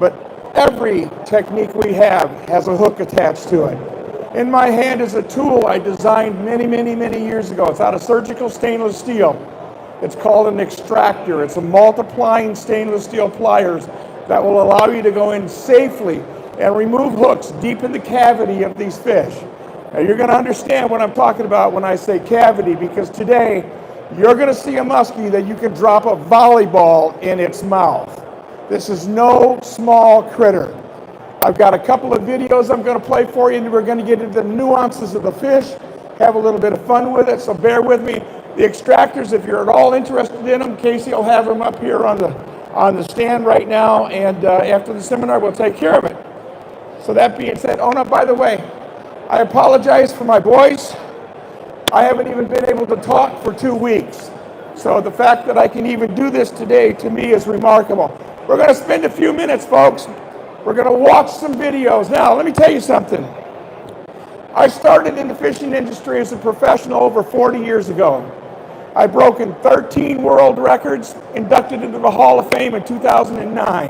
but every technique we have has a hook attached to it. In my hand is a tool I designed many, many, many years ago. It's out of surgical stainless steel. It's called an extractor. It's a multiplying stainless steel pliers that will allow you to go in safely and remove hooks deep in the cavity of these fish. Now you're going to understand what I'm talking about when I say cavity, because today you're going to see a muskie that you can drop a volleyball in its mouth. This is no small critter. I've got a couple of videos I'm going to play for you, and we're going to get into the nuances of the fish, have a little bit of fun with it, so bear with me. The extractors, if you're at all interested in them, Casey will have them up here on the stand right now, and after the seminar we'll take care of it. So that being said, oh no, by the way, I apologize for my voice. I haven't even been able to talk for 2 weeks. So the fact that I can even do this today, to me, is remarkable. We're going to spend a few minutes, folks. We're going to watch some videos. Now, let me tell you something. I started in the fishing industry as a professional over 40 years ago. I've broken 13 world records, inducted into the Hall of Fame in 2009.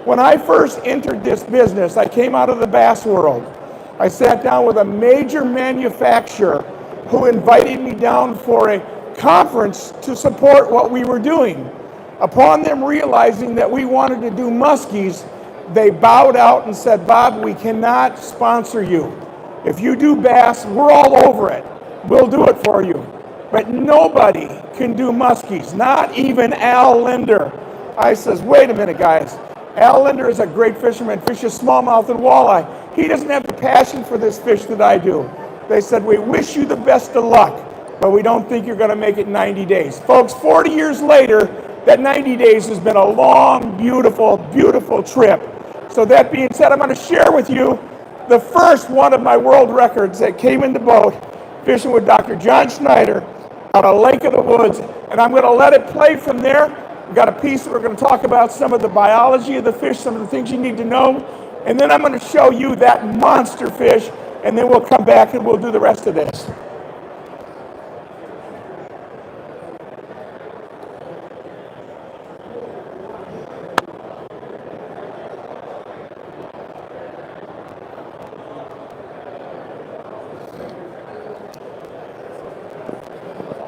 When I first entered this business, I came out of the bass world. I sat down with a major manufacturer who invited me down for a conference to support what we were doing. Upon them realizing that we wanted to do muskies, they bowed out and said, "Bob, we cannot sponsor you. If you do bass, we're all over it. We'll do it for you. But nobody can do muskies, not even Al Linder." I says, "Wait a minute, guys. Al Linder is a great fisherman, fishes smallmouth and walleye. He doesn't have the passion for this fish that I do." They said, "We wish you the best of luck, but we don't think you're going to make it 90 days. Folks, 40 years later, that 90 days has been a long, beautiful, beautiful trip. So that being said, I'm going to share with you the first one of my world records that came in the boat, fishing with Dr. John Schneider out of Lake of the Woods, and I'm going to let it play from there. We've got a piece that we're going to talk about some of the biology of the fish, some of the things you need to know, and then I'm going to show you that monster fish, and then we'll come back and we'll do the rest of this.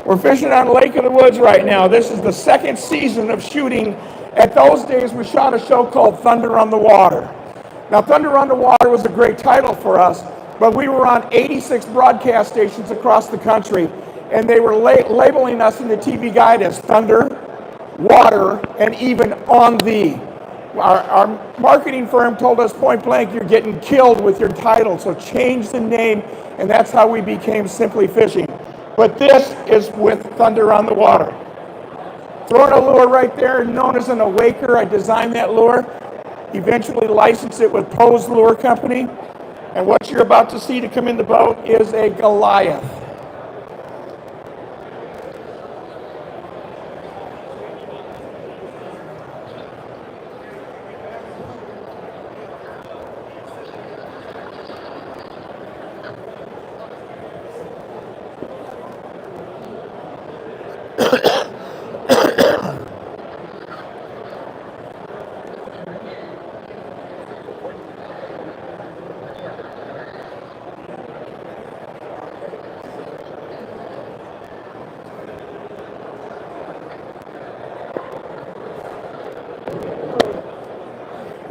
We're fishing on Lake of the Woods right now. This is the second season of shooting. At those days, we shot a show called Thunder on the Water. Now, Thunder on the Water was a great title for us, but we were on 86 broadcast stations across the country, and they were labeling us in the TV guide as Thunder, Water, and even On The. Our marketing firm told us point blank, "You're getting killed with your title, so change the name," and that's how we became Simply Fishing. But this is with Thunder on the Water. Throwing a lure right there, known as an awaker. I designed that lure, eventually licensed it with Poe's Lure Company. And what you're about to see to come in the boat is a Goliath.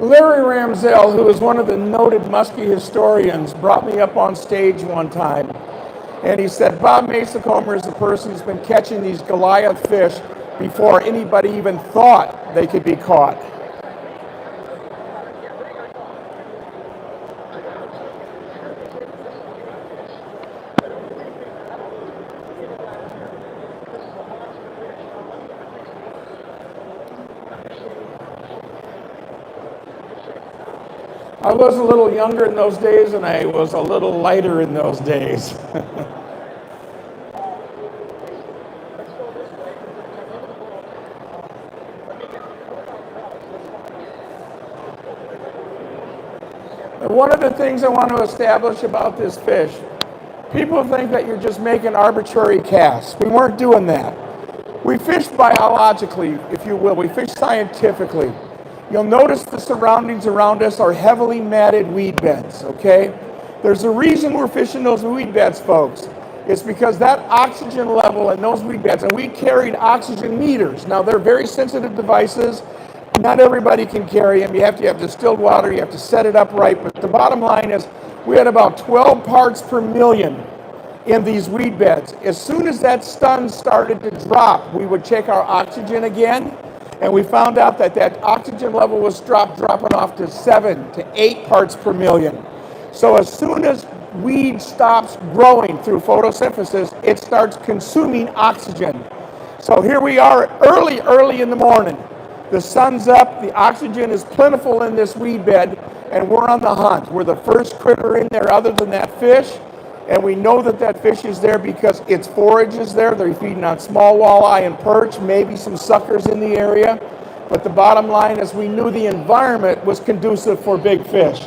Larry Ramsell, who is one of the noted muskie historians, brought me up on stage one time, and he said, "Bob Mehsikomer is the person who's been catching these Goliath fish before anybody even thought they could be caught." I was a little younger in those days, and I was a little lighter in those days. One of the things I want to establish about this fish, people think that you're just making arbitrary casts. We weren't doing that. We fished biologically, if you will. We fished scientifically. You'll notice the surroundings around us are heavily matted weed beds, okay? There's a reason we're fishing those weed beds, folks. It's because that oxygen level in those weed beds, and we carried oxygen meters. Now, they're very sensitive devices. Not everybody can carry them. You have to have distilled water. You have to set it up right. But the bottom line is we had about 12 parts per million in these weed beds. As soon as that stun started to drop, we would check our oxygen again, and we found out that that oxygen level was dropping off to 7 to 8 parts per million. So as soon as weed stops growing through photosynthesis, it starts consuming oxygen. So here we are early in the morning. The sun's up, the oxygen is plentiful in this weed bed, and we're on the hunt. We're the first critter in there other than that fish, and we know that that fish is there because its forage is there. They're feeding on small walleye and perch, maybe some suckers in the area. But the bottom line is we knew the environment was conducive for big fish.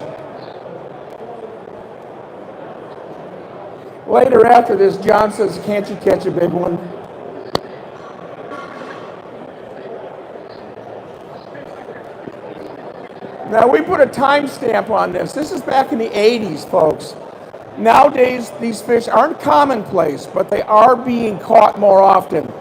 Later after this, John says, "Can't you catch a big one?" Now, we put a timestamp on this. This is back in the 80s, folks. Nowadays, these fish aren't commonplace, but they are being caught more often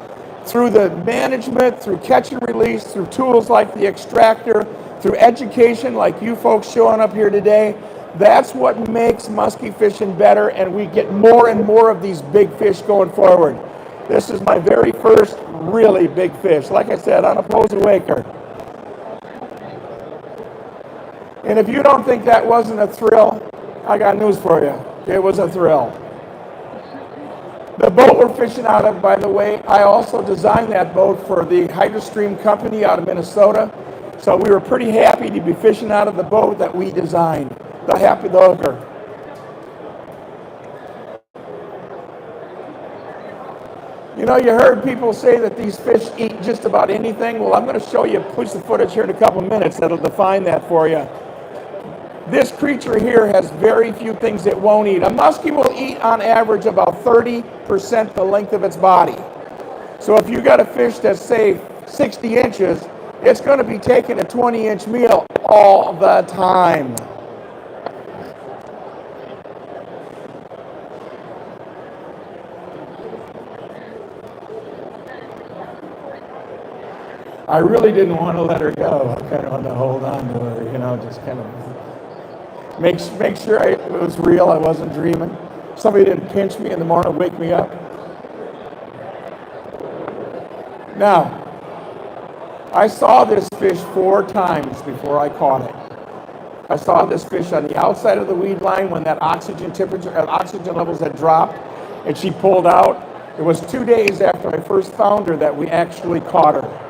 through the management, through catch and release, through tools like the extractor, through education like you folks showing up here today. That's what makes muskie fishing better, and we get more and more of these big fish going forward. This is my very first really big fish, like I said, on a Posa Waker. And if you don't think that wasn't a thrill, I got news for you. It was a thrill. The boat we're fishing out of, by the way, I also designed that boat for the Hydrostream company out of Minnesota. So we were pretty happy to be fishing out of the boat that we designed, the Happy the Hooker. You know, you heard people say that these fish eat just about anything. Well, I'm going to show you a piece of footage here in a couple minutes that'll define that for you. This creature here has very few things it won't eat. A muskie will eat on average about 30% the length of its body. So if you got a fish that's, say, 60 inches, it's going to be taking a 20-inch meal all the time. I really didn't want to let her go. I kind of wanted to hold on to her, you know, just kind of make sure it was real, I wasn't dreaming. Somebody didn't pinch me in the morning, wake me up. Now, I saw this fish 4 times before I caught it. I saw this fish on the outside of the weed line when that oxygen levels had dropped, and she pulled out. It was 2 days after I first found her that we actually caught her.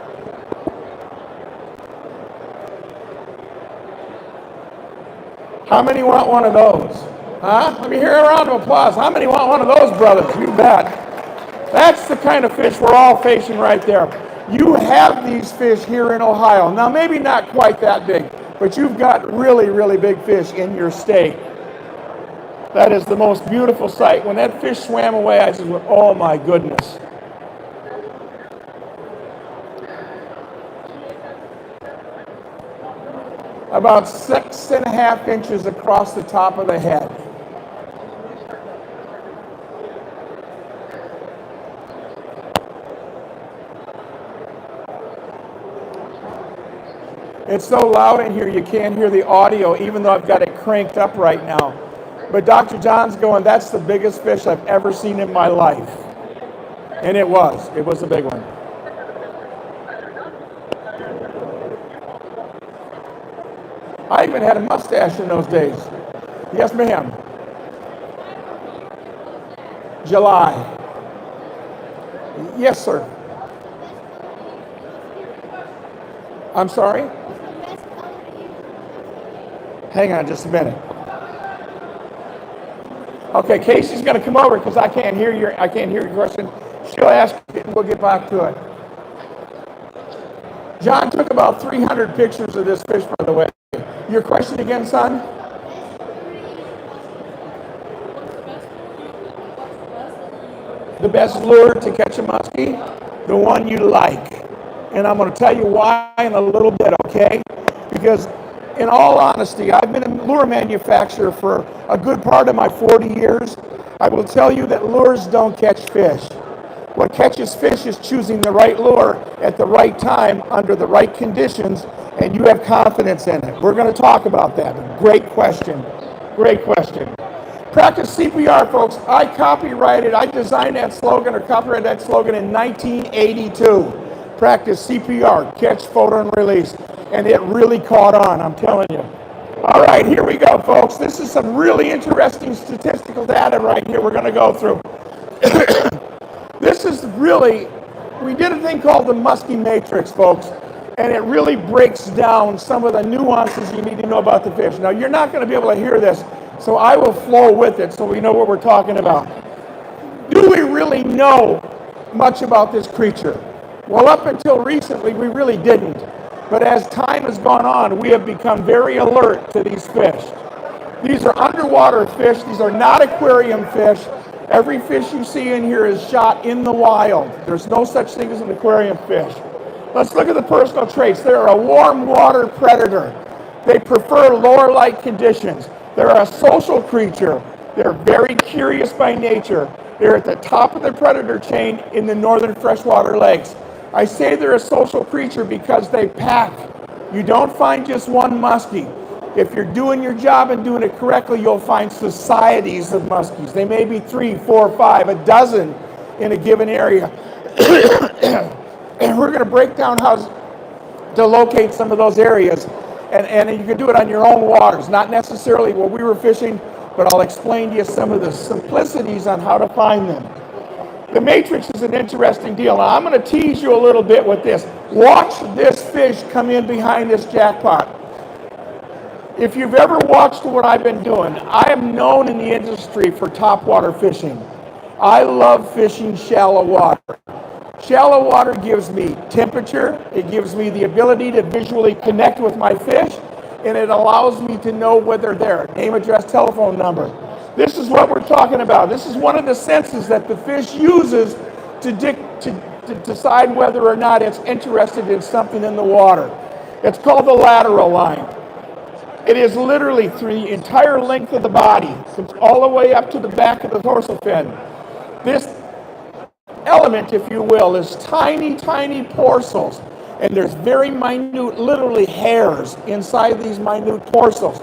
How many want one of those? Huh? Let me hear a round of applause. How many want one of those, brothers? You bet. That's the kind of fish we're all fishing right there. You have these fish here in Ohio. Now, maybe not quite that big, but you've got really, really big fish in your state. That is the most beautiful sight. When that fish swam away, I said, oh my goodness. About 6.5 inches across the top of the head. It's so loud in here you can't hear the audio, even though I've got it cranked up right now. But Dr. John's going, that's the biggest fish I've ever seen in my life. And it was a big one. I even had a mustache in those days. Yes, ma'am. July. Yes, sir. I'm sorry? Hang on just a minute. Okay, Casey's going to come over because I can't hear your question. She'll ask it and we'll get back to it. John took about 300 pictures of this fish, by the way. Your question again, son? The best lure to catch a muskie? The one you like. And I'm going to tell you why in a little bit, okay? Because in all honesty, I've been a lure manufacturer for a good part of my 40 years. I will tell you that lures don't catch fish. What catches fish is choosing the right lure at the right time under the right conditions, and you have confidence in it. We're going to talk about that. Great question. Great question. Practice CPR, folks. I designed that slogan or copyrighted that slogan in 1982. Practice CPR, catch, photo, and release. And it really caught on, I'm telling you. All right, here we go, folks. This is some really interesting statistical data right here we're going to go through. This is really, we did a thing called the Muskie matrix, folks, and it really breaks down some of the nuances you need to know about the fish. Now, you're not going to be able to hear this, so I will flow with it so we know what we're talking about. Do we really know much about this creature? Well, up until recently, we really didn't. But as time has gone on, we have become very alert to these fish. These are underwater fish. These are not aquarium fish. Every fish you see in here is shot in the wild. There's no such thing as an aquarium fish. Let's look at the personal traits. They're a warm water predator. They prefer lower light conditions. They're a social creature. They're very curious by nature. They're at the top of the predator chain in the northern freshwater lakes. I say they're a social creature because they pack. You don't find just one muskie. If you're doing your job and doing it correctly, you'll find societies of muskies. They may be 3, 4, 5, a dozen in a given area. And we're going to break down how to locate some of those areas. And you can do it on your own waters, not necessarily where we were fishing, but I'll explain to you some of the simplicities on how to find them. The matrix is an interesting deal. Now, I'm going to tease you a little bit with this. Watch this fish come in behind this jackpot. If you've ever watched what I've been doing, I am known in the industry for topwater fishing. I love fishing shallow water. Shallow water gives me temperature, it gives me the ability to visually connect with my fish, and it allows me to know where they're there. Name, address, telephone number. This is what we're talking about. This is one of the senses that the fish uses to decide whether or not it's interested in something in the water. It's called the lateral line. It is literally through the entire length of the body, all the way up to the back of the dorsal fin. This element, if you will, is tiny, tiny porcels. And there's very minute, literally hairs inside these minute porcels.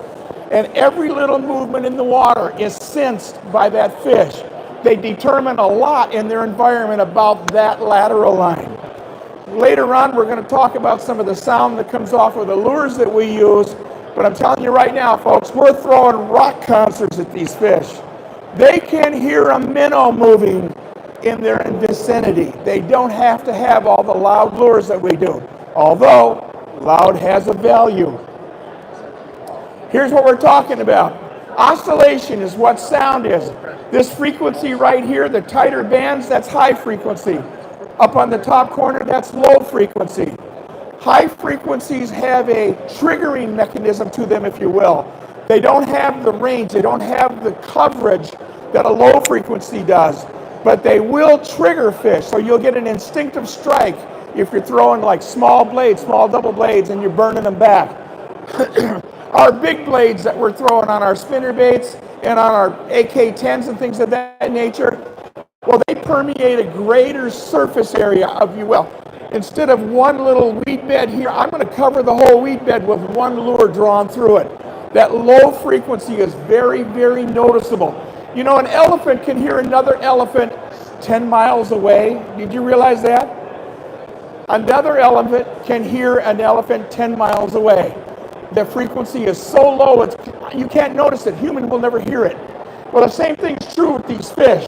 And every little movement in the water is sensed by that fish. They determine a lot in their environment about that lateral line. Later on, we're going to talk about some of the sound that comes off of the lures that we use. But I'm telling you right now, folks, we're throwing rock concerts at these fish. They can hear a minnow moving in their vicinity. They don't have to have all the loud lures that we do, although loud has a value. Here's what we're talking about. Oscillation is what sound is. This frequency right here, the tighter bands, that's high frequency. Up on the top corner, that's low frequency. High frequencies have a triggering mechanism to them, if you will. They don't have the range, they don't have the coverage that a low frequency does, but they will trigger fish, so you'll get an instinctive strike if you're throwing like small blades, small double blades, and you're burning them back. Our big blades that we're throwing on our spinner baits and on our AK-10s and things of that nature, well, they permeate a greater surface area, if you will. Instead of one little weed bed here, I'm going to cover the whole weed bed with one lure drawn through it. That low frequency is very, very noticeable. You know, an elephant can hear another elephant 10 miles away. Did you realize that? Another elephant can hear an elephant 10 miles away. The frequency is so low, you can't notice it. Human will never hear it. Well, the same thing is true with these fish.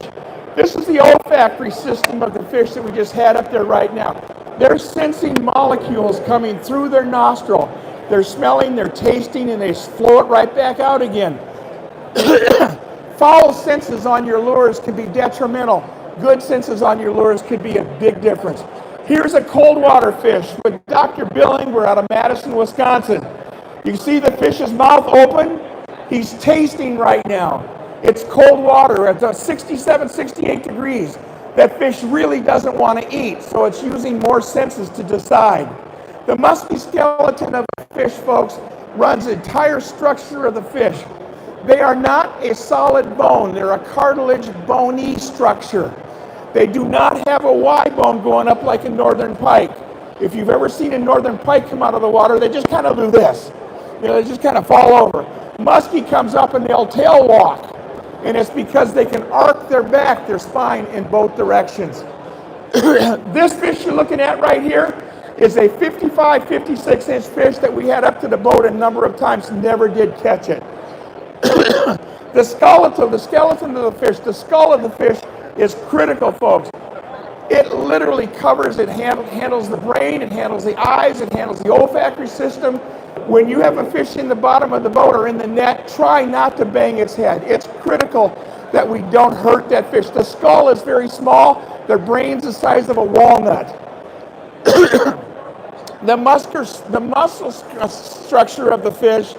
This is the olfactory system of the fish that we just had up there right now. They're sensing molecules coming through their nostril. They're smelling, they're tasting, and they flow it right back out again. Foul senses on your lures can be detrimental. Good senses on your lures could be a big difference. Here's a cold water fish with Dr. Billing. We're out of Madison, Wisconsin. You see the fish's mouth open? He's tasting right now. It's cold water at 67, 68 degrees. That fish really doesn't want to eat, so it's using more senses to decide. The musky skeleton of a fish, folks, runs the entire structure of the fish. They are not a solid bone. They're a cartilage, bony structure. They do not have a Y bone going up like a northern pike. If you've ever seen a northern pike come out of the water, they just kind of do this. You know, they just kind of fall over. Muskie comes up and they'll tail walk. And it's because they can arc their back, their spine, in both directions. This fish you're looking at right here is a 55, 56 inch fish that we had up to the boat a number of times, never did catch it. The skeleton of the fish, the skull of the fish is critical, folks. It literally covers, it handles the brain, it handles the eyes, it handles the olfactory system. When you have a fish in the bottom of the boat or in the net, try not to bang its head. It's critical that we don't hurt that fish. The skull is very small, their brain's the size of a walnut. The muscle structure of the fish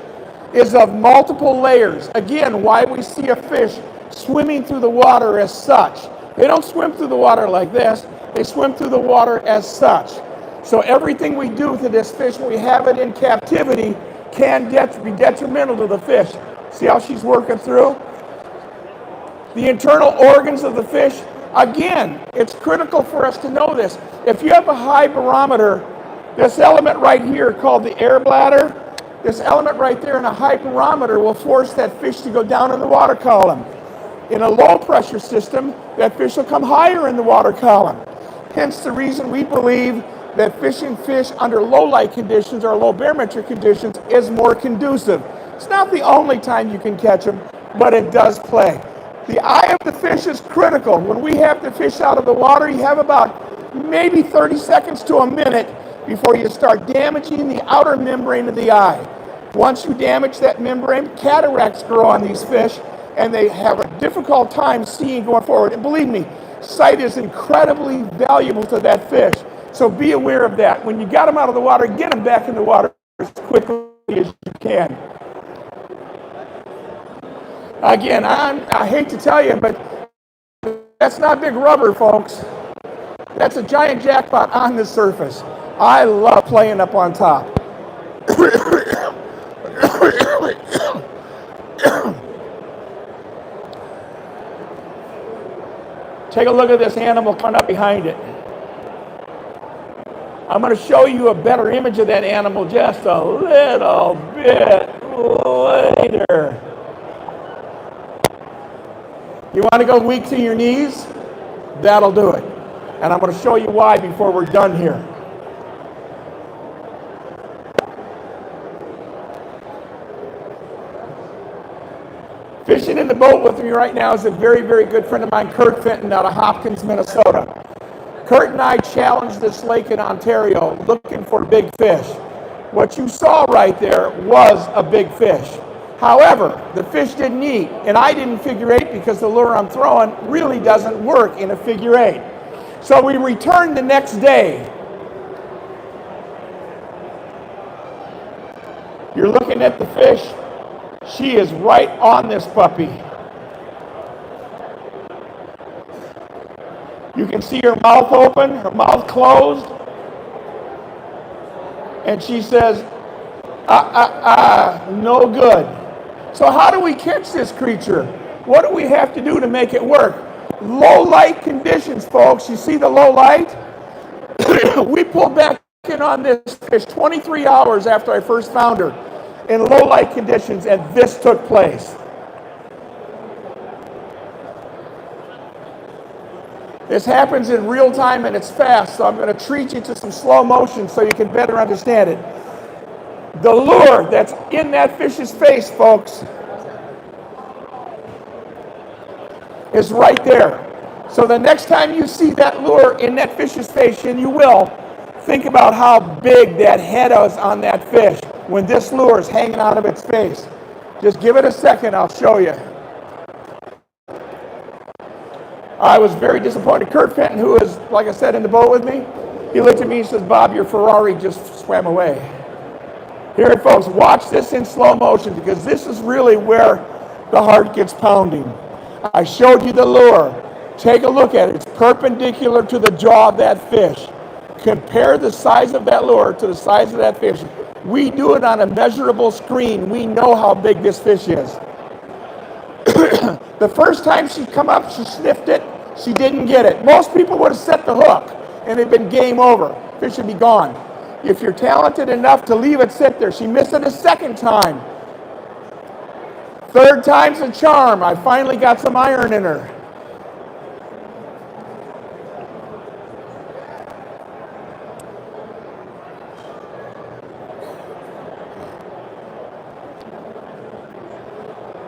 is of multiple layers. Again, why we see a fish swimming through the water as such. They don't swim through the water like this, they swim through the water as such. So everything we do to this fish when we have it in captivity can be detrimental to the fish. See how she's working through? The internal organs of the fish, again, it's critical for us to know this. If you have a high barometer, this element right here called the air bladder, this element right there in a high barometer will force that fish to go down in the water column. In a low pressure system, that fish will come higher in the water column. Hence the reason we believe that fishing fish under low light conditions or low barometric conditions is more conducive. It's not the only time you can catch them, but it does play. The eye of the fish is critical. When we have the fish out of the water, you have about maybe 30 seconds to a minute before you start damaging the outer membrane of the eye. Once you damage that membrane, cataracts grow on these fish, and they have a difficult time seeing going forward. And believe me, sight is incredibly valuable to that fish. So be aware of that. When you got them out of the water, get them back in the water as quickly as you can. Again, I hate to tell you, but that's not big rubber, folks. That's a giant jackpot on the surface. I love playing up on top. Take a look at this animal coming up behind it. I'm going to show you a better image of that animal just a little bit later. You want to go weak to your knees? That'll do it. And I'm going to show you why before we're done here. Fishing in the boat with me right now is a very, very good friend of mine, Kurt Fenton, out of Hopkins, Minnesota. Kurt and I challenged this lake in Ontario looking for big fish. What you saw right there was a big fish. However, the fish didn't eat, and I didn't figure eight because the lure I'm throwing really doesn't work in a figure eight. So we returned the next day. You're looking at the fish. She is right on this puppy. You can see her mouth open, her mouth closed. And she says, no good. So how do we catch this creature? What do we have to do to make it work? Low light conditions, folks. You see the low light? We pulled back in on this fish 23 hours after I first found her in low light conditions, and this took place. This happens in real time and it's fast, so I'm going to treat you to some slow motion so you can better understand it. The lure that's in that fish's face, folks, is right there. So the next time you see that lure in that fish's face, and you will, think about how big that head is on that fish when this lure is hanging out of its face. Just give it a second, I'll show you. I was very disappointed. Kurt Fenton, who is, like I said, in the boat with me, he looked at me and says, Bob, your Ferrari just swam away. Here, folks, watch this in slow motion because this is really where the heart gets pounding. I showed you the lure. Take a look at it. It's perpendicular to the jaw of that fish. Compare the size of that lure to the size of that fish. We do it on a measurable screen. We know how big this fish is. The first time she come up, she sniffed it, she didn't get it. Most people would have set the hook and it'd been game over. Fish would be gone. If you're talented enough to leave it sit there, she missed it a second time. Third time's a charm. I finally got some iron in her.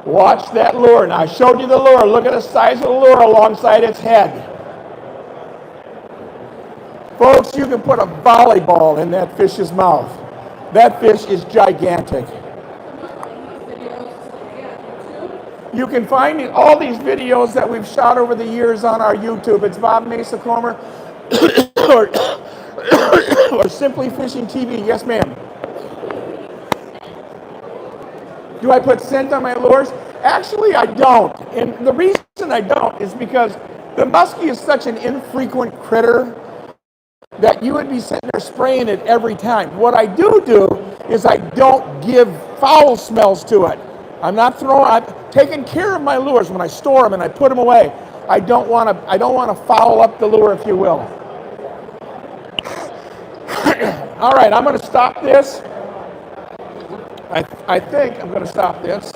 Watch that lure. Now I showed you the lure. Look at the size of the lure alongside its head. Folks, you can put a volleyball in that fish's mouth. That fish is gigantic. You can find all these videos that we've shot over the years on our YouTube. It's Bob Mehsikomer or Simply Fishing TV. Yes, ma'am. Do I put scent on my lures? Actually, I don't. And the reason I don't is because the muskie is such an infrequent critter that you would be sitting there spraying it every time. What I do is I don't give foul smells to it. I'm taking care of my lures when I store them and I put them away. I don't want to foul up the lure, if you will. All right, I'm going to stop this. I think I'm going to stop this.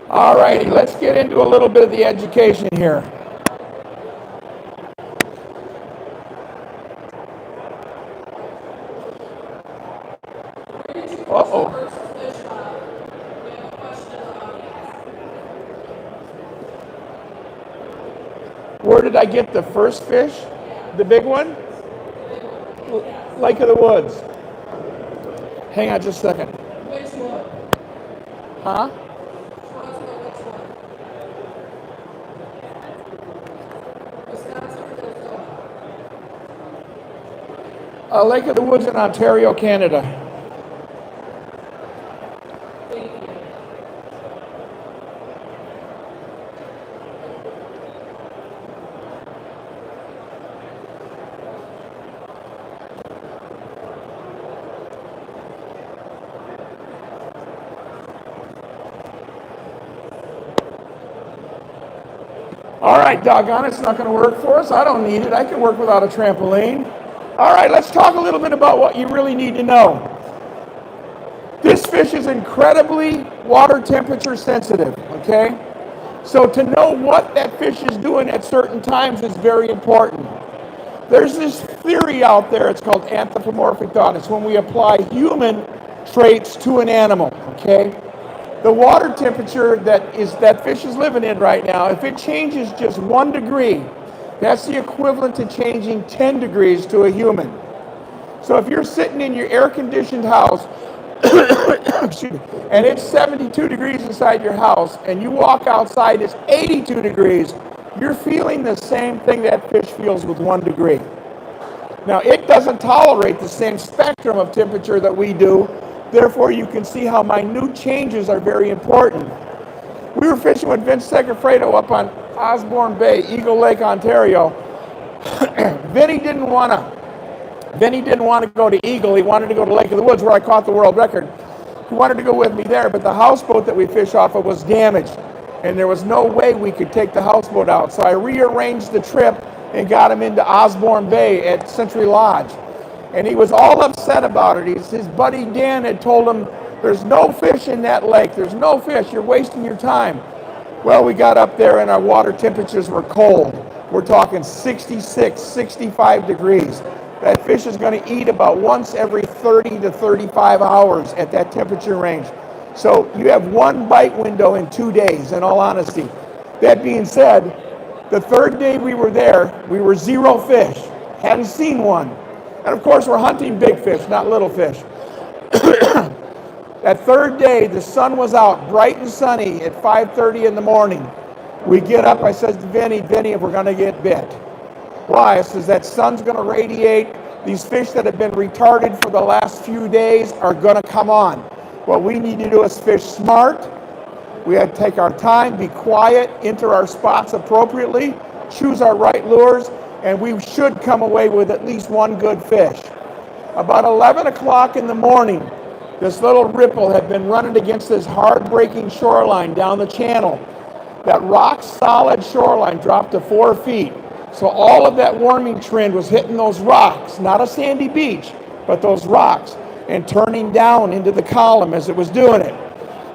All righty, let's get into a little bit of the education here. Uh-oh. Where did I get the first fish? The big one? Lake of the Woods. Hang on just a second. Which one? Huh? Lake of the Woods in Ontario, Canada. All right, doggone it, it's not going to work for us. I don't need it. I can work without a trampoline. All right, let's talk a little bit about what you really need to know. This fish is incredibly water temperature sensitive, okay? So to know what that fish is doing at certain times is very important. There's this theory out there, it's called anthropomorphic thought. It's when we apply human traits to an animal, okay? The water temperature that fish is living in right now, if it changes just 1 degree, that's the equivalent to changing 10 degrees to a human. So if you're sitting in your air-conditioned house, and it's 72 degrees inside your house, and you walk outside, it's 82 degrees, you're feeling the same thing that fish feels with 1 degree. Now, it doesn't tolerate the same spectrum of temperature that we do, therefore you can see how minute changes are very important. We were fishing with Vince Segafredo up on Osborne Bay, Eagle Lake, Ontario. Vinny didn't want to go to Eagle. He wanted to go to Lake of the Woods, where I caught the world record. He wanted to go with me there, but the houseboat that we fished off of was damaged, and there was no way we could take the houseboat out. So I rearranged the trip and got him into Osborne Bay at Century Lodge. And he was all upset about it. His buddy Dan had told him, there's no fish in that lake. There's no fish. You're wasting your time. Well, we got up there and our water temperatures were cold. We're talking 66, 65 degrees. That fish is going to eat about once every 30 to 35 hours at that temperature range. So you have 1 bite window in 2 days, in all honesty. That being said, the third day we were there, we were 0 fish. Hadn't seen one. And of course, we're hunting big fish, not little fish. That third day, the sun was out, bright and sunny at 5:30 in the morning. We get up, I says to Vinny, if we're gonna get bit. Why? I says that sun's gonna radiate. These fish that have been retarded for the last few days are gonna come on. What we need to do is fish smart. We had to take our time, be quiet, enter our spots appropriately, choose our right lures, and we should come away with at least one good fish. About 11 o'clock in the morning, this little ripple had been running against this hard-breaking shoreline down the channel. That rock-solid shoreline dropped to 4 feet. So all of that warming trend was hitting those rocks, not a sandy beach, but those rocks, and turning down into the column as it was doing it.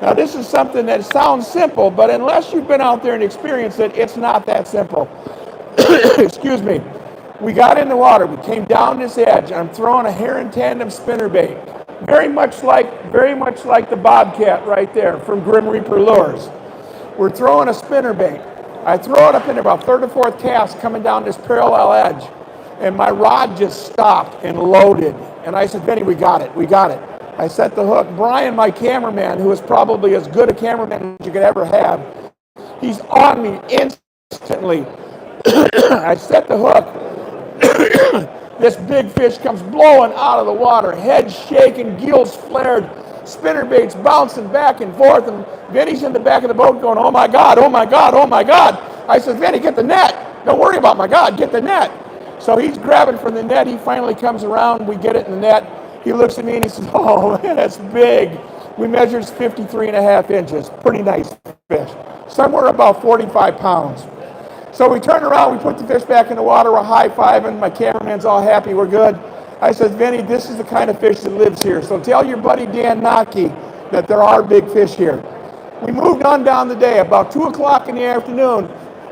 Now this is something that sounds simple, but unless you've been out there and experienced it, it's not that simple. Excuse me. We got in the water, we came down this edge, I'm throwing a heron tandem spinnerbait. Very much like the bobcat right there from Grim Reaper Lures. We're throwing a spinnerbait. I throw it up in about third or fourth cast coming down this parallel edge, and my rod just stopped and loaded. And I said, Vinny, we got it. I set the hook. Brian, my cameraman, who is probably as good a cameraman as you could ever have, he's on me instantly. I set the hook. This big fish comes blowing out of the water, head shaking, gills flared, spinnerbaits bouncing back and forth, and Vinny's in the back of the boat going, oh my God, oh my God, oh my God. I said, Vinny, get the net. Don't worry about my God, get the net. So he's grabbing from the net. He finally comes around. We get it in the net. He looks at me and he says, oh man, that's big. We measured 53.5 inches. Pretty nice fish. Somewhere about 45 pounds. So we turn around, we put the fish back in the water, we're high-fiving, my cameraman's all happy, we're good. I said, Vinny, this is the kind of fish that lives here, so tell your buddy Dan Nocky that there are big fish here. We moved on down the day. About 2 o'clock in the afternoon,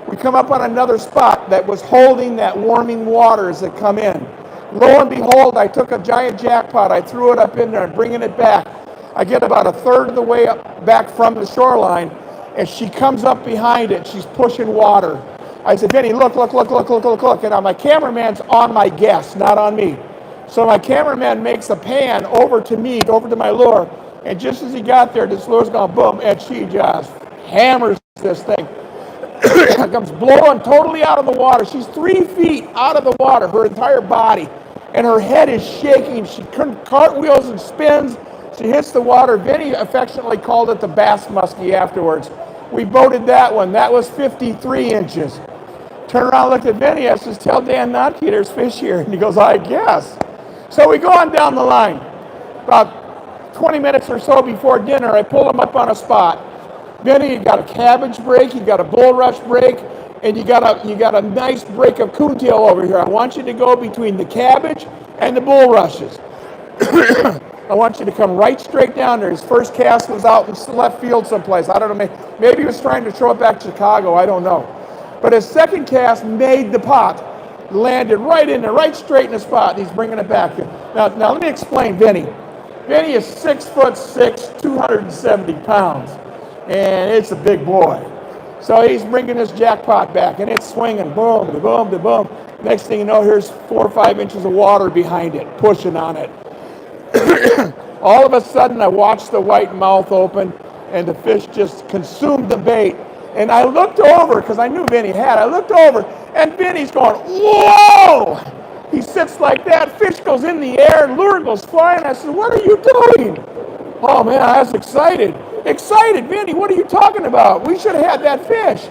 we come up on another spot that was holding that warming waters that come in. Lo and behold, I took a giant jackpot, I threw it up in there and bringing it back. I get about a third of the way up, back from the shoreline, and she comes up behind it, she's pushing water. I said, Vinny, look. And my cameraman's on my guest, not on me. So my cameraman makes a pan over to me, over to my lure. And just as he got there, this lure's going boom, and she just hammers this thing. It comes blowing totally out of the water. She's 3 feet out of the water, her entire body. And her head is shaking. She cartwheels and spins. She hits the water. Vinny affectionately called it the bass muskie afterwards. We boated that one. That was 53 inches. Turn around, looked at Vinny. I says, tell Dan Nocky there's fish here. And he goes, I guess. So we go on down the line. About 20 minutes or so before dinner, I pull him up on a spot. Vinny, you got a cabbage break, you got a bulrush break, and you got a nice break of coontail over here. I want you to go between the cabbage and the bulrushes. I want you to come right straight down there. His first cast was out in left field someplace. I don't know, maybe he was trying to throw it back to Chicago, I don't know. But his second cast made the pot. Landed right in there, right straight in the spot. He's bringing it back. Now let me explain Vinny. Vinny is 6'6", 270 pounds. And it's a big boy. So he's bringing this jackpot back, and it's swinging, boom, to boom, to boom. Next thing you know, here's 4 or 5 inches of water behind it, pushing on it. All of a sudden, I watched the white mouth open, and the fish just consumed the bait. And I looked over, because I knew Vinny had. I looked over, and Vinny's going, whoa! He sits like that, fish goes in the air, lure goes flying. I said, what are you doing? Oh man, I was excited. Excited, Vinny, what are you talking about? We should have had that fish.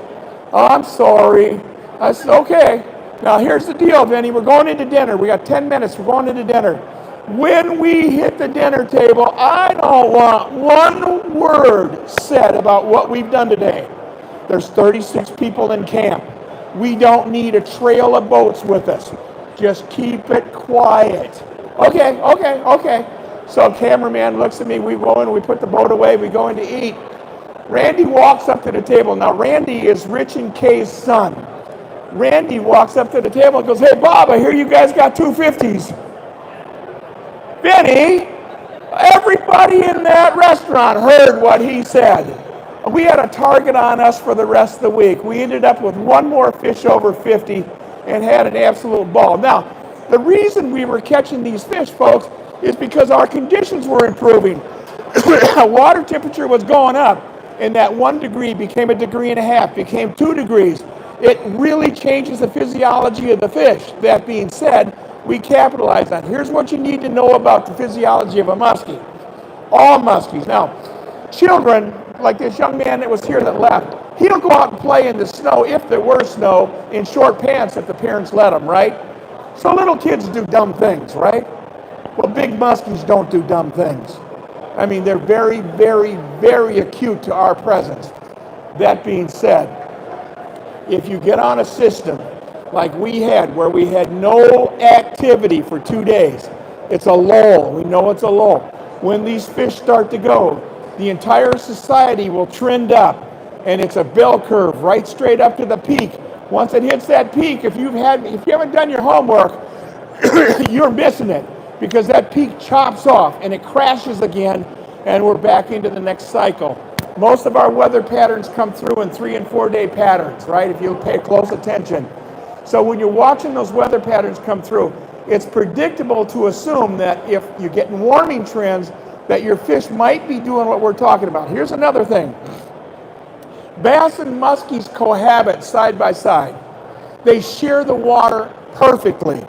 Oh, I'm sorry. I said, okay. Now here's the deal, Vinny. We're going into dinner. We got 10 minutes. We're going into dinner. When we hit the dinner table, I don't want one word said about what we've done today. There's 36 people in camp. We don't need a trail of boats with us. Just keep it quiet. Okay. So cameraman looks at me, we go in, we put the boat away, we go in to eat. Randy walks up to the table. Now Randy is Rich and Kay's son. Randy walks up to the table and goes, hey Bob, I hear you guys got 250s. Vinny, everybody in that restaurant heard what he said. We had a target on us for the rest of the week. We ended up with one more fish over 50 and had an absolute ball. Now, the reason we were catching these fish, folks, is because our conditions were improving. Water temperature was going up. and that 1 degree became a degree and a half, became 2 degrees. It really changes the physiology of the fish. That being said, we capitalize on it. Here's what you need to know about the physiology of a muskie. All muskies. Now, children, like this young man that was here that left, he'll go out and play in the snow, if there were snow, in short pants if the parents let him, right? So little kids do dumb things, right? Well, big muskies don't do dumb things. I mean, they're very, very, very acute to our presence. That being said, if you get on a system like we had, where we had no activity for 2 days, it's a lull. We know it's a lull. When these fish start to go, the entire society will trend up, and it's a bell curve right straight up to the peak. Once it hits that peak, if you haven't done your homework, you're missing it, because that peak chops off and it crashes again, and we're back into the next cycle. Most of our weather patterns come through in 3 and 4 day patterns, right? If you pay close attention. So when you're watching those weather patterns come through, it's predictable to assume that if you're getting warming trends, that your fish might be doing what we're talking about. Here's another thing. Bass and muskies cohabit side by side. They share the water perfectly.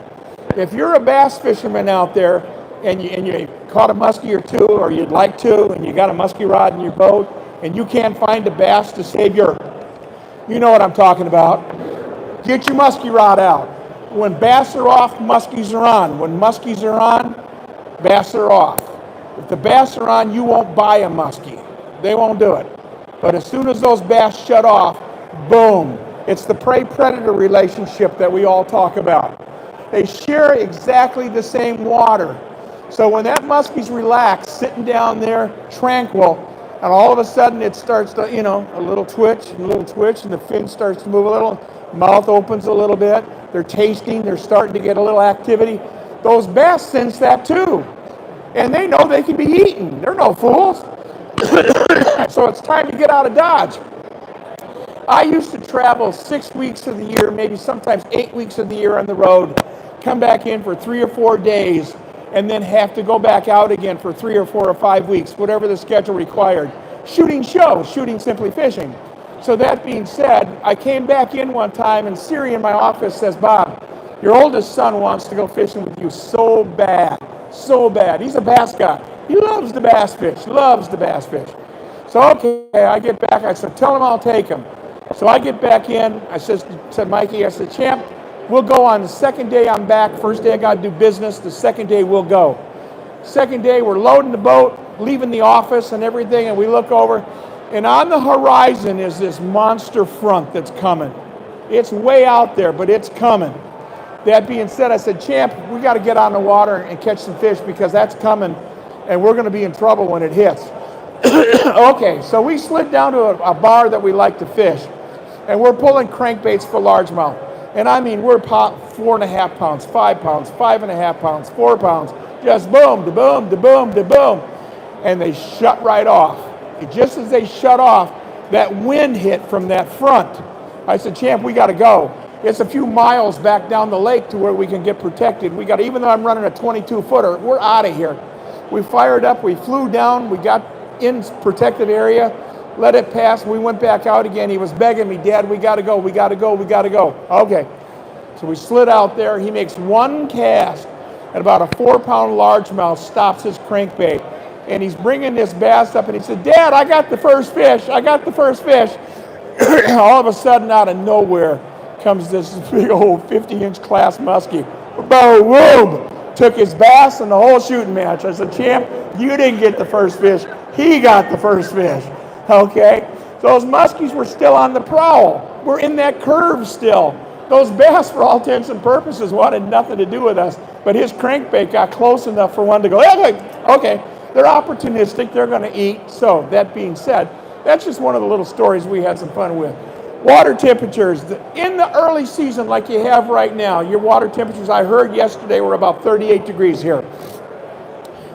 If you're a bass fisherman out there and you caught a muskie or two, or you'd like to, and you got a muskie rod in your boat, and you can't find a bass to save you know what I'm talking about. Get your muskie rod out. When bass are off, muskies are on. When muskies are on, bass are off. If the bass are on, you won't buy a muskie. They won't do it. But as soon as those bass shut off, boom. It's the prey-predator relationship that we all talk about. They share exactly the same water. So when that muskie's relaxed, sitting down there, tranquil, and all of a sudden it starts to, a little twitch, and the fin starts to move a little, mouth opens a little bit, they're tasting, they're starting to get a little activity. Those bass sense that too. And they know they can be eaten. They're no fools. So it's time to get out of Dodge. I used to travel 6 weeks of the year, maybe sometimes 8 weeks of the year on the road, come back in for 3 or 4 days, and then have to go back out again for 3 or 4 or 5 weeks, whatever the schedule required. Shooting shows, shooting Simply Fishing. So that being said, I came back in one time, and Siri in my office says, "Bob, your oldest son wants to go fishing with you so bad, so bad." He's a bass guy. He loves the bass fish, So okay, I get back, I said, "Tell him I'll take him." So I get back in, I said, "Mikey," I said, "Champ, we'll go on the second day I'm back. First day I got to do business, the second day we'll go." Second day we're loading the boat, leaving the office and everything, and we look over, and on the horizon is this monster front that's coming. It's way out there, but it's coming. That being said, I said, "Champ, we got to get on the water and catch some fish, because that's coming, and we're going to be in trouble when it hits." Okay, so we slid down to a bar that we like to fish, and we're pulling crankbaits for largemouth. And I mean, we're 4.5 pounds, 5 pounds, 5.5 pounds, 4 pounds, just boom, da boom, da boom, da boom. And they shut right off. Just as they shut off, that wind hit from that front. I said, "Champ, we got to go. It's a few miles back down the lake to where we can get protected. Even though I'm running a 22-footer, we're out of here." We fired up, we flew down, we got in protected area, let it pass, we went back out again. He was begging me, "Dad, we got to go, we got to go, we got to go." Okay, so we slid out there. He makes one cast, and about a 4-pound largemouth stops his crankbait. And he's bringing this bass up, and he said, "Dad, I got the first fish, I got the first fish." All of a sudden, out of nowhere, comes this big old 50-inch class muskie. Boom! Took his bass and the whole shooting match. I said, "Champ, you didn't get the first fish. He got the first fish." Okay? Those muskies were still on the prowl. We're in that curve still. Those bass, for all intents and purposes, wanted nothing to do with us. But his crankbait got close enough for one to go, okay, they're opportunistic. They're going to eat. So that being said, that's just one of the little stories we had some fun with. Water temperatures. In the early season, like you have right now, your water temperatures, I heard yesterday, were about 38 degrees here.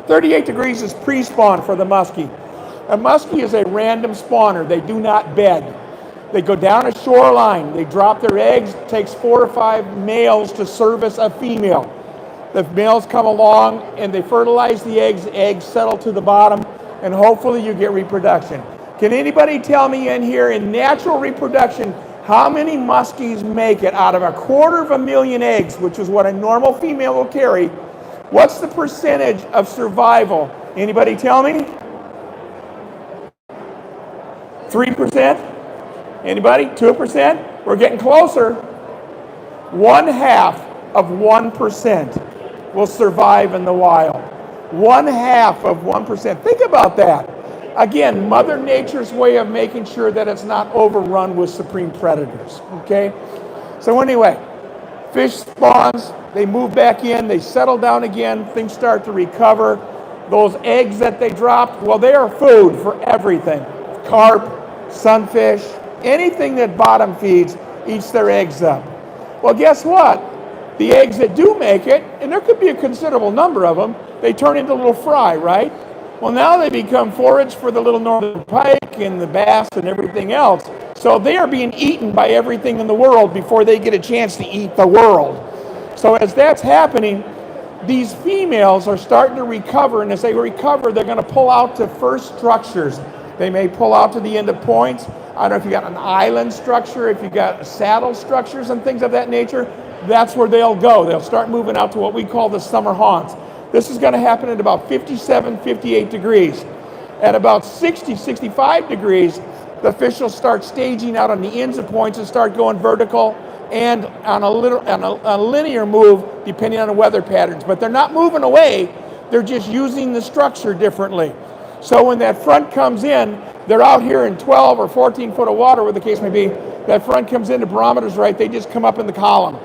38 degrees is pre-spawn for the muskie. A muskie is a random spawner. They do not bed. They go down a shoreline. They drop their eggs. It takes 4 or 5 males to service a female. The males come along and they fertilize the eggs. The eggs settle to the bottom, and hopefully you get reproduction. Can anybody tell me in here, in natural reproduction, how many muskies make it out of 250,000 eggs, which is what a normal female will carry? What's the percentage of survival? Anybody tell me? 3%? Anybody? 2%? We're getting closer. 1/2 of 1% will survive in the wild. 1/2 of 1%. Think about that. Again, Mother Nature's way of making sure that it's not overrun with supreme predators, okay? So anyway, fish spawns, they move back in, they settle down again, things start to recover. Those eggs that they dropped, well, they are food for everything. Carp, sunfish, anything that bottom feeds eats their eggs up. Well, guess what? The eggs that do make it, and there could be a considerable number of them, they turn into little fry, right? Well, now they become forage for the little northern pike and the bass and everything else. So they are being eaten by everything in the world before they get a chance to eat the world. So as that's happening, these females are starting to recover, and as they recover, they're going to pull out to first structures. They may pull out to the end of points. I don't know if you got an island structure, if you got saddle structures and things of that nature, that's where they'll go. They'll start moving out to what we call the summer haunts. This is going to happen at about 57, 58 degrees. At about 60, 65 degrees, the fish will start staging out on the ends of points and start going vertical and on a linear move depending on the weather patterns. But they're not moving away, they're just using the structure differently. So when that front comes in, they're out here in 12 or 14 foot of water, whatever the case may be. That front comes in, the barometer's right, they just come up in the column.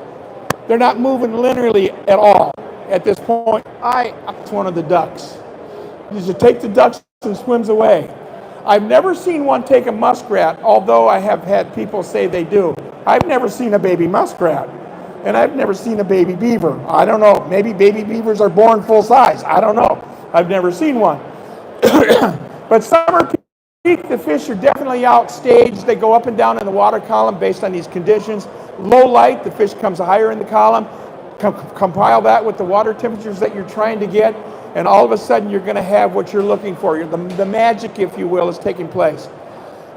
They're not moving linearly at all. At this point, it's one of the ducks. You take the ducks and swims away. I've never seen one take a muskrat, although I have had people say they do. I've never seen a baby muskrat, and I've never seen a baby beaver. I don't know, maybe baby beavers are born full size. I don't know. I've never seen one. But summer peak, the fish are definitely outstaged. They go up and down in the water column based on these conditions. Low light, the fish comes higher in the column. Compile that with the water temperatures that you're trying to get, and all of a sudden you're going to have what you're looking for. The magic, if you will, is taking place.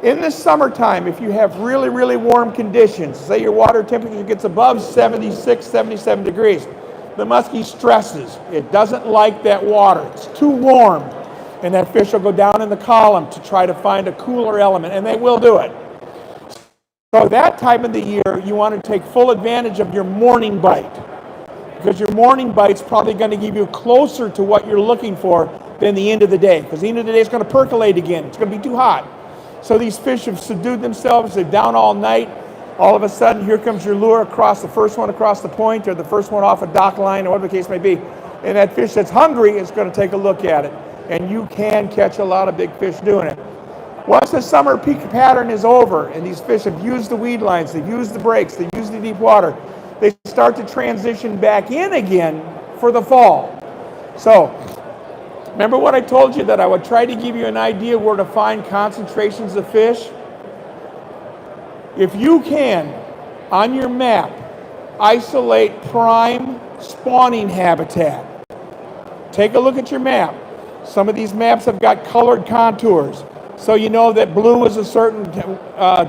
In the summertime, if you have really, really warm conditions, say your water temperature gets above 76, 77 degrees, the muskie stresses. It doesn't like that water. It's too warm. And that fish will go down in the column to try to find a cooler element, and they will do it. So that time of the year, you want to take full advantage of your morning bite, because your morning bite's probably going to give you closer to what you're looking for than the end of the day, because the end of the day is going to percolate again. It's going to be too hot. So these fish have subdued themselves. They're down all night. All of a sudden, here comes your lure across, the first one across the point, or the first one off a dock line, or whatever the case may be. And that fish that's hungry is going to take a look at it. And you can catch a lot of big fish doing it. Once the summer peak pattern is over, and these fish have used the weed lines, they've used the breaks, they've used the deep water, they start to transition back in again for the fall. So, remember what I told you, that I would try to give you an idea where to find concentrations of fish? If you can, on your map, isolate prime spawning habitat. Take a look at your map. Some of these maps have got colored contours, so you know that blue is a certain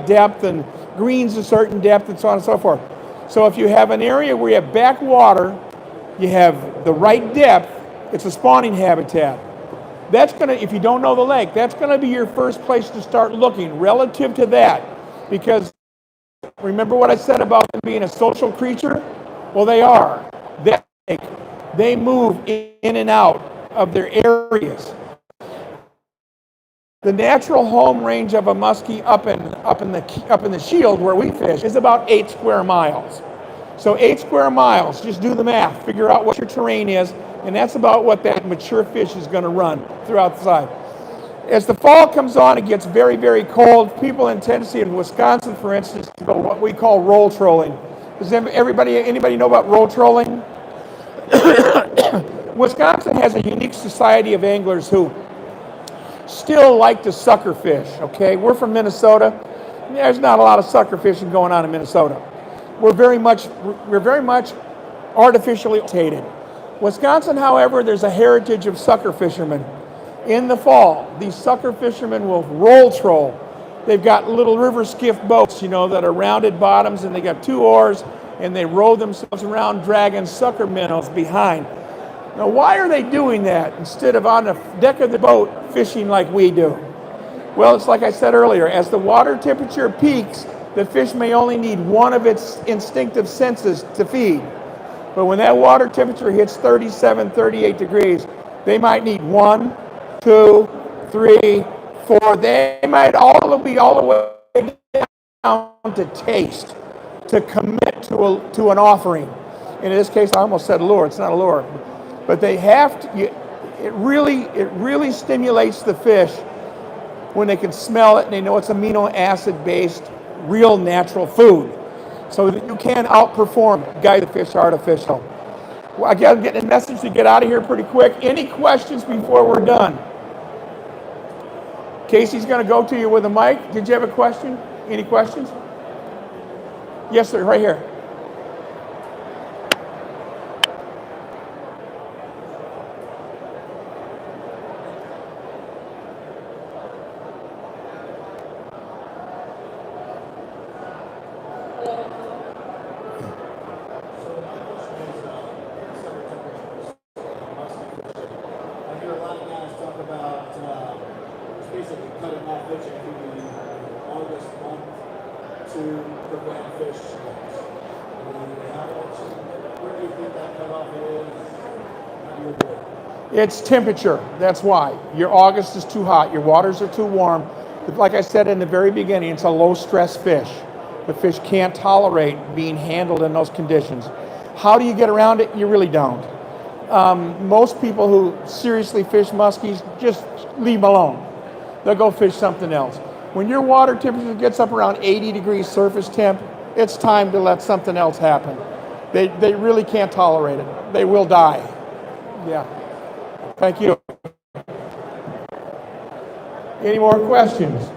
depth and green's a certain depth, and so on and so forth. So if you have an area where you have backwater, you have the right depth, it's a spawning habitat. That's going to, if you don't know the lake, that's going to be your first place to start looking relative to that. Because remember what I said about them being a social creature? Well, they are. They move in and out of their areas. The natural home range of a muskie up in the shield where we fish is about 8 square miles. So 8 square miles, just do the math, figure out what your terrain is, and that's about what that mature fish is going to run throughout the side. As the fall comes on, it gets very, very cold. People in Tennessee and Wisconsin, for instance, go what we call roll trolling. Does anybody know about roll trolling? Wisconsin has a unique society of anglers who still like to sucker fish, okay? We're from Minnesota. There's not a lot of sucker fishing going on in Minnesota. We're very much artificially oriented. Wisconsin, however, there's a heritage of sucker fishermen. In the fall, these sucker fishermen will roll troll. They've got little river skiff boats, you know, that are rounded bottoms, and they got 2 oars, and they row themselves around dragging sucker minnows behind. Now, why are they doing that instead of on the deck of the boat fishing like we do? Well, it's like I said earlier, as the water temperature peaks, the fish may only need one of its instinctive senses to feed. But when that water temperature hits 37, 38 degrees, they might need 1, 2, 3, 4. They might all be all the way down to taste, to commit to an offering. In this case, I almost said lure. It's not a lure, but they have to. It really stimulates the fish when they can smell it and they know it's amino acid based, real natural food, so that you can outperform guided fish artificial. Well, again, I'm getting a message to get out of here pretty quick. Any questions before we're done? Casey's going to go to you with a mic. Did you have a question? Any questions? Yes, sir, right here. It's temperature. That's why. Your August is too hot. Your waters are too warm. Like I said in the very beginning, it's a low stress fish. The fish can't tolerate being handled in those conditions. How do you get around it? You really don't. Most people who seriously fish muskies just leave them alone. They'll go fish something else. When your water temperature gets up around 80 degrees surface temp, it's time to let something else happen. They really can't tolerate it. They will die. Yeah. Thank you. Any more questions?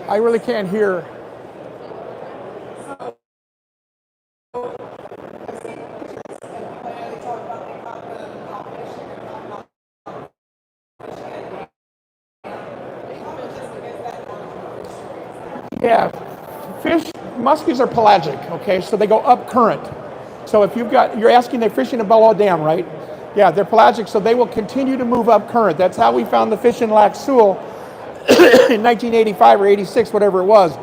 I really can't hear. Yeah, muskies are pelagic, okay, so they go up current. So if you're asking they're fishing a below dam, right? Yeah, they're pelagic, so they will continue to move up current. That's how we found the fish in Lac Seul in 1985 or 86, whatever it was.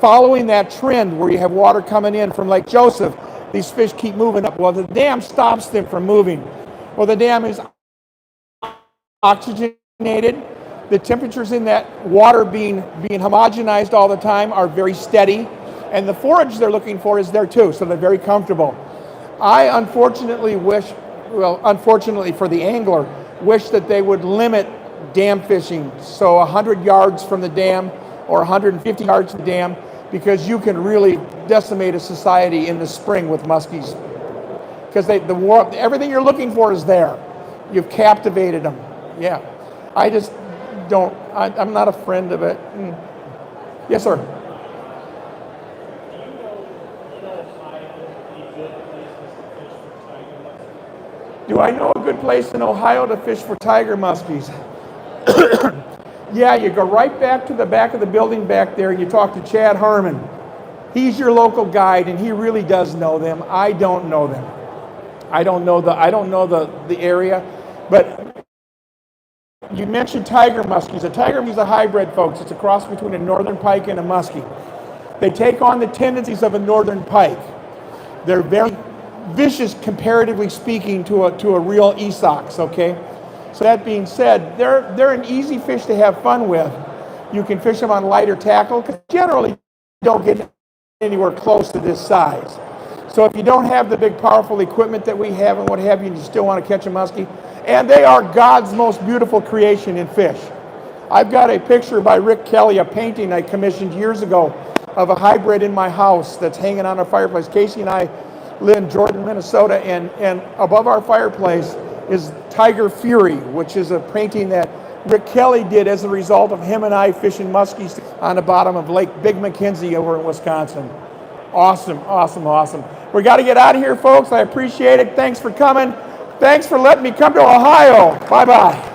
Following that trend where you have water coming in from Lake Joseph, these fish keep moving up. Well, the dam stops them from moving. Well, the dam is oxygenated. The temperatures in that water being homogenized all the time are very steady, and the forage they're looking for is there too, so they're very comfortable. I unfortunately unfortunately for the angler, wish that they would limit dam fishing, so 100 yards from the dam or 150 yards from the dam, because you can really decimate a society in the spring with muskies, because everything you're looking for is there. You've captivated them. Yeah, I'm not a friend of it. Yes, sir. Do I know a good place in Ohio to fish for tiger muskies? Yeah, you go right back to the back of the building back there and you talk to Chad Harmon. He's your local guide and he really does know them. I don't know them. I don't know the area, but you mentioned tiger muskies. A tiger muskie is a hybrid, folks. It's a cross between a northern pike and a muskie. They take on the tendencies of a northern pike. They're very vicious, comparatively speaking, to a real Esox, okay? So that being said, they're an easy fish to have fun with. You can fish them on lighter tackle, because generally don't get anywhere close to this size. So if you don't have the big powerful equipment that we have and what have you, and you still want to catch a muskie, and they are God's most beautiful creation in fish. I've got a picture by Rick Kelly, a painting I commissioned years ago of a hybrid in my house that's hanging on our fireplace. Casey and I live in Jordan, Minnesota, and above our fireplace is Tiger Fury, which is a painting that Rick Kelly did as a result of him and I fishing muskies on the bottom of Lake Big McKenzie over in Wisconsin. Awesome, awesome, awesome. We got to get out of here, folks. I appreciate it. Thanks for coming. Thanks for letting me come to Ohio. Bye-bye.